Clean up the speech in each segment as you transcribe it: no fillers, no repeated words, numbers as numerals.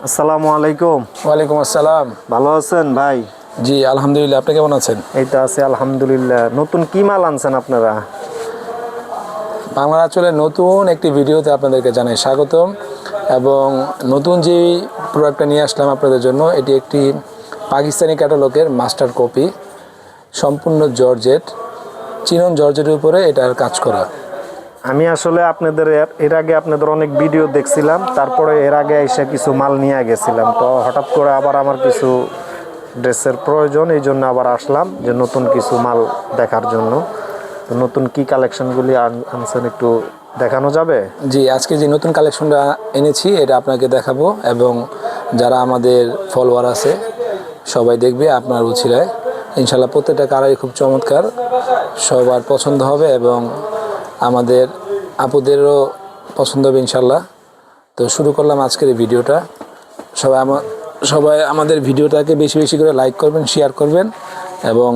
আসসালামু আলাইকুম। ওয়ালাইকুম আসসালাম। ভালো আছেন ভাই? জি আলহামদুলিল্লাহ, আপনি কেমন আছেন? এই তো আছি আলহামদুলিল্লাহ। নতুন কি মাল আনছেন আপনারা? বাংলা অঞ্চলের নতুন একটি ভিডিওতে আপনাদেরকে জানাই স্বাগতম। এবং নতুন যে প্রোডাক্টটা নিয়ে আসলাম আপনাদের জন্য, এটি একটি পাকিস্তানি ক্যাটালগের মাস্টার কপি, সম্পূর্ণ জর্জেট, চিনন জর্জেটের উপরে এটার কাজ করা। আমি আসলে আপনাদের এর আগে আপনাদের অনেক ভিডিও দেখছিলাম, তারপরে এর আগে এসে কিছু মাল নিয়ে গেছিলাম, তো হঠাৎ করে আবার আমার কিছু ড্রেসের প্রয়োজন, এই জন্য আবার আসলাম যে নতুন কিছু মাল দেখার জন্য। তো নতুন কি কালেকশনগুলি আনছেন একটু দেখানো যাবে? জি, আজকে যে নতুন কালেকশনটা এনেছি এটা আপনাকে দেখাবো, এবং যারা আমাদের ফলোয়ার আছে সবাই দেখবে আপনার উছিলায়। ইনশাল্লাহ প্রত্যেকটা কালারই খুব চমৎকার, সবার পছন্দ হবে এবং আমাদের আপুদেরও পছন্দ হবে ইনশাল্লাহ। তো শুরু করলাম আজকের এই ভিডিওটা। সবাই আমাদের ভিডিওটাকে বেশি বেশি করে লাইক করবেন, শেয়ার করবেন, এবং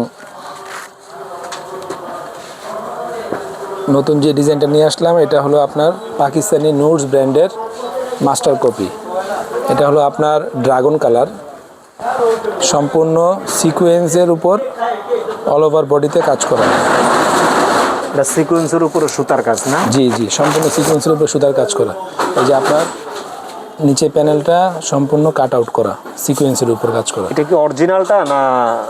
নতুন যে ডিজাইনটা নিয়ে আসলাম এটা হলো আপনার পাকিস্তানি নুডস ব্র্যান্ডের মাস্টার কপি। এটা হলো আপনার ড্রাগন কালার, সম্পূর্ণ সিকোয়েন্সের উপর অল ওভার বডিতে কাজ করা। এটা সিকোয়েন্সের উপরে সুতার কাজ না? জি জি, সম্পূর্ণ সিকোয়েন্সের উপর সুতার কাজ করা। এই যে আপনার নিচে প্যানেলটা সম্পূর্ণ কাট আউট করা, সিকোয়েন্সের উপর কাজ করা। এটা কি অরিজিনালটা না?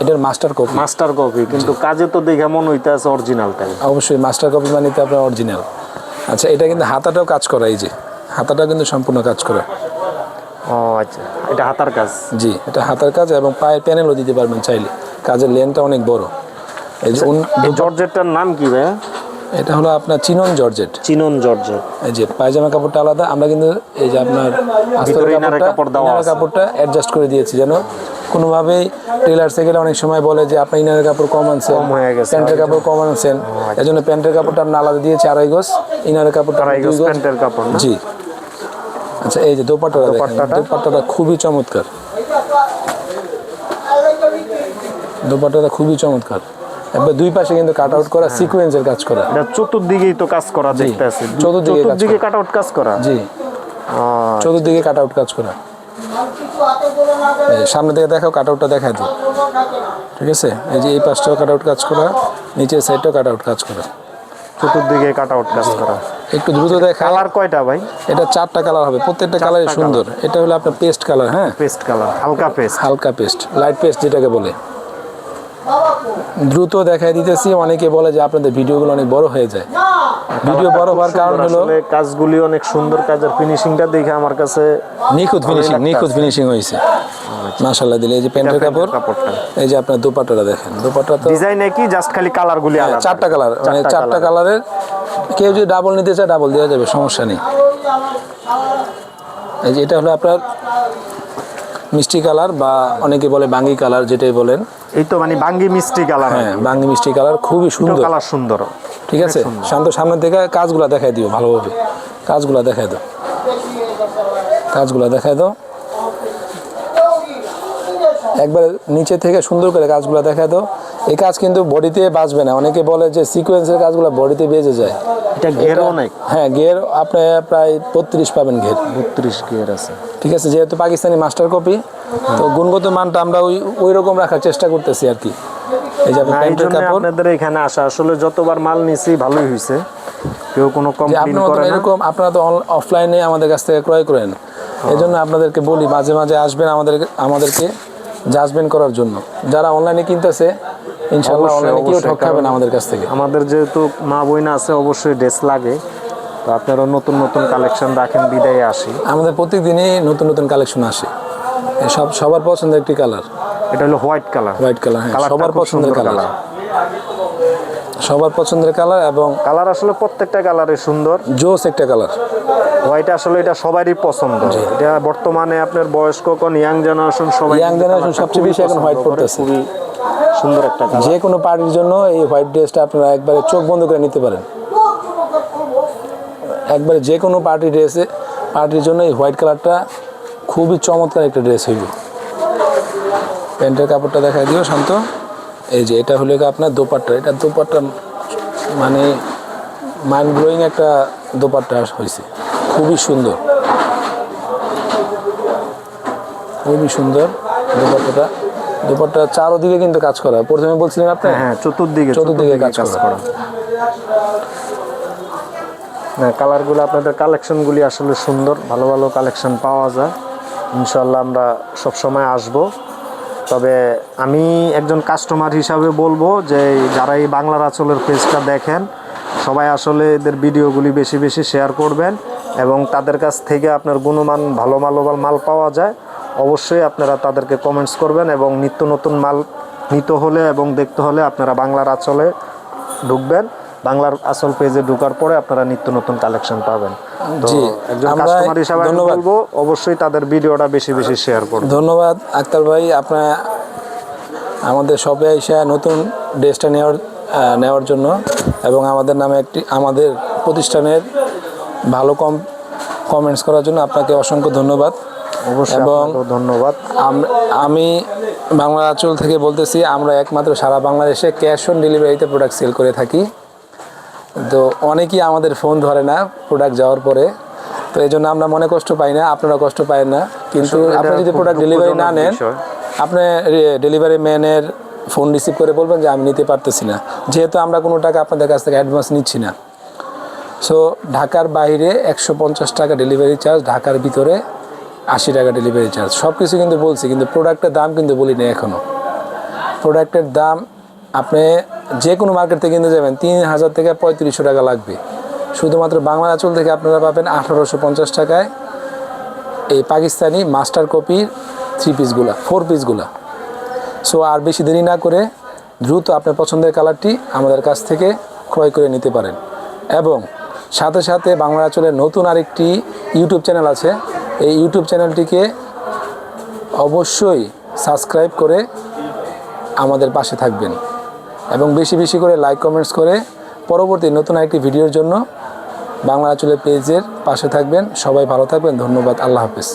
এটার মাস্টার কপি। মাস্টার কপি, কিন্তু কাজে তো দেখে মনে হইতেছে অরিজিনালটাই। অবশ্যই মাস্টার কপি মানে তো আপনার অরিজিনাল। আচ্ছা, এটা কিন্তু হাতাটাও কাজ করা, এই যে হাতাটা কিন্তু সম্পূর্ণ কাজ করা। ও আচ্ছা, এটা হাতার কাজ? জি, এটা হাতার কাজ, এবং পায়ের প্যানেলও দিতে পারবেন চাইলে, কাজের লেনটা অনেক বড়। এই যে এই জর্জেটটার নাম কি ভাই? এটা হলো আপনার চিনন জর্জেট। Chinon georgette. এই যে পায়জামা কাপড়টা আলাদা, আমরা কিন্তু এই যে আপনার কাপড়টা অ্যাডজাস্ট করে দিয়েছি, যেন কোনোভাবেই টেলার্সে গেলে অনেক সময় বলে যে আপনি ইনারের কাপড় কম আনছেন, প্যান্টের কাপড় কম আনছেন, এই জন্য প্যান্টের কাপড়টা আমরা আলাদা দিয়েছি 2.5 গজ, ইনারের কাপড়টা 2 গজ প্যান্টের কাপড়। জি। আচ্ছা, এই যে দোপাট্টাটা দেখেন, দোপাট্টাটা খুবই চমৎকার, দোপাট্টাটা খুবই চমৎকার। একবার দুই পাশে কিন্তু কাট আউট করা, সিকোয়েন্সের কাজ করা। এটা চতুর্দিকেই তো কাজ করা দেখতে আছে, চতুর্দিকে কাট আউট কাজ করা। জি, চতুর্দিকে কাট আউট কাজ করা। সামনে থেকে দেখাও, কাট আউটটা দেখায় তো, ঠিক আছে? এই যে এই পাশটাও কাট আউট কাজ করা, নিচের সাইডটাও কাট আউট কাজ করা, চতুর্দিকে কাট আউট কাজ করা। একটু দ্রুত দেখা। কালার কয়টা ভাই? এটা 4টা কালার হবে, প্রত্যেকটা কালারই সুন্দর। এটা হলো আপনার পেস্ট কালার। হ্যাঁ, পেস্ট কালার, হালকা পেস্ট, হালকা পেস্ট, লাইট পেস্ট যেটাকে বলে। দ্রুত দেখাই দিতেছি, অনেকে বলে যে আপনাদের ভিডিওগুলো অনেক বড় হয়ে যায়। ভিডিও বড় হওয়ার কারণ হলো কাজগুলি অনেক সুন্দর, কাজের ফিনিশিংটা দেখে আমার কাছে নিখুঁত ফিনিশিং হয়েছে মাশাআল্লাহ দিলে। এই যে প্যান্টের কাপড়টা, এই যে আপনার দোপাট্টাটা দেখেন, দোপাট্টা তো ডিজাইন একই, জাস্ট খালি কালারগুলি আলাদা। 4টা কালার, মানে 4টা কালারের। কেউ যদি ডাবল নিতে চায় ডাবল দেওয়া যাবে, সমস্যা নেই। এই যে এটা হলো আপনার মিষ্টি কালার, বা অনেকে বলে বাঙ্গি কালার, যেটাই বলেন। এই তো মানে বাঙ্গি মিষ্টি কালার। হ্যাঁ, বাঙ্গি মিষ্টি কালার, খুবই সুন্দর কালার, সুন্দর। ঠিক আছে, শান্ত সামনের থেকে কাজগুলো দেখাই দিও ভালোভাবে, কাজগুলো দেখাই দাও, কাজগুলো দেখাই দাও একবার নিচে থেকে সুন্দর করে কাজগুলো দেখাই দাও। এই কাজ কিন্তু বডিতে বাজবে না। অনেকে বলে যে সিকোয়েন্সের কাজগুলো বডিতে বেজে যায়। এটা ঘের অনেক। হ্যাঁ, ঘের আপনি প্রায় 32 পাবেন, ঘের 32 ঘের আছে। ঠিক আছে, যেহেতু পাকিস্তানি মাস্টার কপি, তো গুণগত মানটা আমরা ওই রকম রাখার চেষ্টা করতেছি আর কি। এই যে আপনাদের এখানে আসা, আসলে যতবার মাল নিছি ভালোই হয়েছে, কেউ কোনো কমপ্লেইন করে না। এরকম আপনারা তো অফলাইনে আমাদের কাছ থেকে ক্রয় করেন, এই জন্য আপনাদেরকে বলি মাঝে মাঝে আসবেন আমাদেরকে জাজমেন্ট করার জন্য। যারা অনলাইনে কিনতেছে ইনশাআল্লাহ অনলাইনে কেউ ঠকাবে না আমাদের কাছ থেকে। আমাদের যেহেতু মা বোনা আছে, অবশ্যই ড্রেস লাগে, তো আপনারা নতুন নতুন কালেকশন রাখেন বিদায় আসি। আমাদের প্রত্যেকদিনই নতুন নতুন কালেকশন আসে। সবার পছন্দের একটি কালার, এটা হলো হোয়াইট কালার। হোয়াইট কালার, হ্যাঁ, সবার পছন্দের কালার, সবার পছন্দের কালার। এবং কালার আসলে প্রত্যেকটা কালারে সুন্দর, জোস একটা কালার। হোয়াইট আসলে এটা সবারই পছন্দ। এটা বর্তমানে আপনার বয়স্ক কোন ইয়াং জেনারেশন, সবাই সবচেয়ে বেশি এখন হোয়াইট পড়তেছে। খুবই সুন্দর একটা কালার। যে কোনো পার্টির জন্য এই হোয়াইট ড্রেসটা আপনারা একবারে চোখ বন্ধ করে নিতে পারেন। একবারে যে কোনো পার্টির জন্য এই হোয়াইট কালারটা খুবই চমৎকার একটা ড্রেস হইব। প্যান্টের কাপড়টা দেখাই দিও শান্ত। এই যে এটা হলো আপনার দোপাট্টা, এটা দোপাট্টা মানে মাইন্ড ব্লোয়িং একটা দোপাট্টা হয়েছে, খুবই সুন্দর। খুবই সুন্দর দুপাট্টা চারোদিকে কিন্তু কাজ করা। প্রথমে বলছিলেন আপনি হ্যাঁ, চতুর্দিকে কাজ করা। না, কালারগুলো আপনাদের কালেকশনগুলি আসলে সুন্দর, ভালো ভালো কালেকশন পাওয়া যায়। ইনশাল্লাহ আমরা সবসময় আসব। তবে আমি একজন কাস্টমার হিসাবে বলবো যে যারা এই বাংলার আঁচলের পেজটা দেখেন সবাই আসলে এদের ভিডিওগুলি বেশি বেশি শেয়ার করবেন এবং তাদের কাছ থেকে আপনার গুণমান ভালো মাল পাওয়া যায়। অবশ্যই আপনারা তাদেরকে কমেন্টস করবেন এবং নিত্য নতুন মাল নিতে হলে এবং দেখতে হলে আপনারা বাংলার আঁচলে ঢুকবেন। বাংলার আঁচল পেজে ঢোকার পরে আপনারা নিত্য নতুন কালেকশন পাবেন। জি, একজন আমরা কাস্টমার হিসাবে আমি ধন্যবাদ বলবো অবশ্যই তাদের ভিডিওটা বেশি বেশি শেয়ার করবেন। ধন্যবাদ আক্তার ভাই, আপনার আমাদের শপে এসে নতুন ড্রেসটা নেওয়ার জন্য এবং আমাদের নামে আমাদের প্রতিষ্ঠানের ভালো কমেন্টস করার জন্য আপনাকে অসংখ্য ধন্যবাদ। অবশ্যই এবং আপনাকেও ধন্যবাদ। আমি বাংলা আঁচল থেকে বলতেছি, আমরা একমাত্র সারা বাংলাদেশে ক্যাশ অন ডেলিভারিতে প্রোডাক্ট সেল করে থাকি। তো অনেকেই আমাদের ফোন ধরে না প্রোডাক্ট যাওয়ার পরে, তো এই জন্য আমরা মনে কষ্ট পাই না, আপনারা কষ্ট পায় না। কিন্তু আপনি যদি প্রোডাক্ট ডেলিভারি না নেন, আপনি ডেলিভারি ম্যানের ফোন রিসিভ করে বলবেন যে আমি নিতে পারতেছি না, যেহেতু আমরা কোনো টাকা আপনাদের কাছ থেকে অ্যাডভান্স নিচ্ছি না। সো ঢাকার বাইরে 150 টাকা ডেলিভারি চার্জ, ঢাকার ভিতরে 80 টাকা ডেলিভারি চার্জ। সব কিছু কিন্তু বলছি, কিন্তু প্রোডাক্টের দাম কিন্তু বলি না এখনও। প্রোডাক্টের দাম আপনি যে কোনো মার্কেট থেকে কিনতে যাবেন 3000 থেকে 3500 টাকা লাগবে। শুধুমাত্র বাংলা আঁচল থেকে আপনারা পাবেন 1850 টাকায় এই পাকিস্তানি মাস্টার কপির 3 পিসগুলা 4 পিসগুলা। সো আর বেশি দেরি না করে দ্রুত আপনার পছন্দের কালারটি আমাদের কাছ থেকে ক্রয় করে নিতে পারেন। এবং সাথে সাথে বাংলা আঁচলের নতুন আরেকটি ইউটিউব চ্যানেল আছে, এই ইউটিউব চ্যানেলটিকে অবশ্যই সাবস্ক্রাইব করে আমাদের পাশে থাকবেন এবং বেশি বেশি করে লাইক কমেন্টস করে পরবর্তী নতুন আরেকটি ভিডিওর জন্য বাংলা আঁচলের পেজের পাশে থাকবেন। সবাই ভালো থাকবেন, ধন্যবাদ, আল্লাহ হাফেজ।